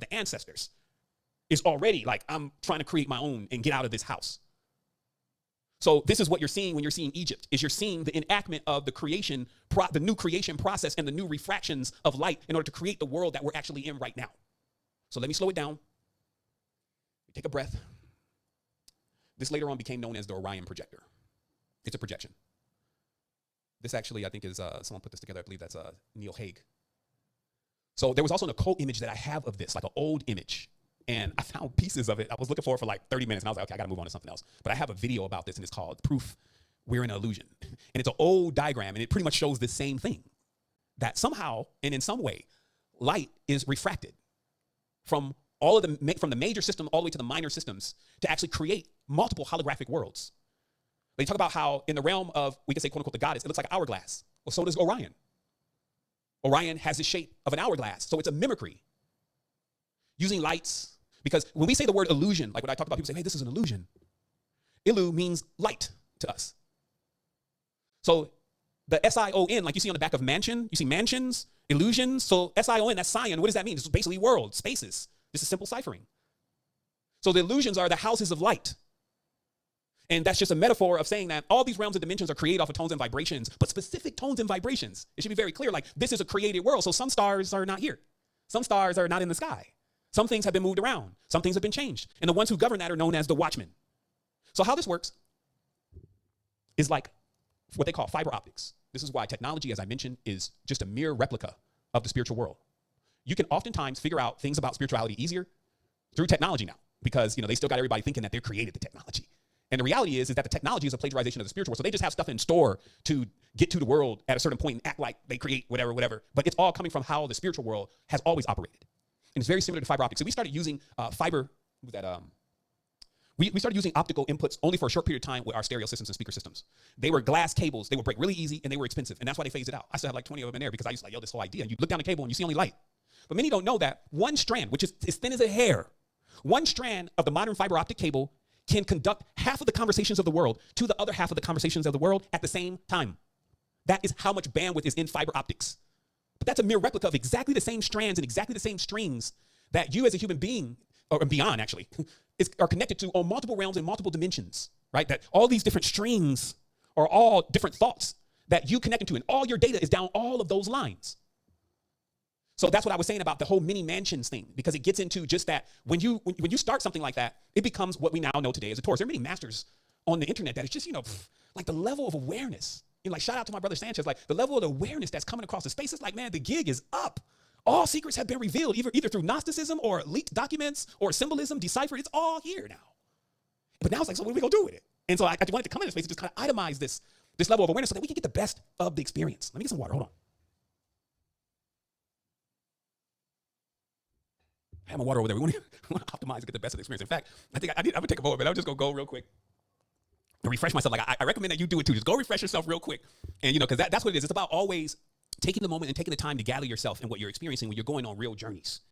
the ancestors, is already like, I'm trying to create my own and get out of this house. So this is what you're seeing when you're seeing Egypt, is you're seeing the enactment of the creation, the new creation process and the new refractions of light in order to create the world that we're actually in right now. So let me slow it down. Take a breath. This later on became known as the Orion projector. It's a projection. This actually, I think, is, someone put this together. I believe that's Neil Haig. So there was also an occult image that I have of this, like an old image. And I found pieces of it. I was looking for it for like 30 minutes, and I was like, okay, I got to move on to something else. But I have a video about this, and it's called Proof We're in an Illusion. And it's an old diagram, and it pretty much shows the same thing, that somehow and in some way, light is refracted from from the major system all the way to the minor systems to actually create multiple holographic worlds. They talk about how in the realm of, we could say, quote unquote, the goddess, it looks like an hourglass. Well, so does Orion. Orion has the shape of an hourglass, so it's a mimicry. Using lights, because when we say the word illusion, like when I talk about people say, hey, this is an illusion. Illu means light to us. So the S-I-O-N, like you see on the back of mansion, you see mansions, illusions. So S-I-O-N, that's Sion. What does that mean? It's basically worlds, spaces. This is simple ciphering. So the illusions are the houses of light. And that's just a metaphor of saying that all these realms and dimensions are created off of tones and vibrations, but specific tones and vibrations. It should be very clear, like this is a created world. So some stars are not here. Some stars are not in the sky. Some things have been moved around. Some things have been changed. And the ones who govern that are known as the watchmen. So how this works is like what they call fiber optics. This is why technology, as I mentioned, is just a mere replica of the spiritual world. You can oftentimes figure out things about spirituality easier through technology now, because they still got everybody thinking that they created the technology. And the reality is that the technology is a plagiarization of the spiritual world. So they just have stuff in store to get to the world at a certain point and act like they create whatever. But it's all coming from how the spiritual world has always operated. And it's very similar to fiber optics. So we started using we started using optical inputs only for a short period of time with our stereo systems and speaker systems. They were glass cables. They would break really easy, and they were expensive. And that's why they phased it out. I still have like 20 of them in there because I used to like, this whole idea. And you look down the cable and you see only light. But many don't know that one strand, which is as thin as a hair, one strand of the modern fiber optic cable can conduct half of the conversations of the world to the other half of the conversations of the world at the same time. That is how much bandwidth is in fiber optics. But that's a mere replica of exactly the same strands and exactly the same strings that you as a human being, or beyond actually, are connected to on multiple realms and multiple dimensions, right? That all these different strings are all different thoughts that you connect into, and all your data is down all of those lines. So that's what I was saying about the whole mini mansions thing, because it gets into just that when you start something like that, it becomes what we now know today as a Taurus. There are many masters on the internet that it's just, like the level of awareness. Like shout out to my brother Sanchez, like the level of awareness that's coming across the space. It's like, man, the gig is up. All secrets have been revealed, either through Gnosticism or leaked documents or symbolism deciphered. It's all here now. But now it's like, so what are we gonna do with it? And so I wanted to come in this space and just kind of itemize this level of awareness so that we can get the best of the experience. Let me get some water, hold on. I have my water over there. We want to optimize and get the best of the experience. In fact, I think I'm gonna take a moment, but I'm just gonna go real quick and refresh myself. Like I recommend that you do it too. Just go refresh yourself real quick. And because that's what it is. It's about always taking the moment and taking the time to gather yourself and what you're experiencing when you're going on real journeys.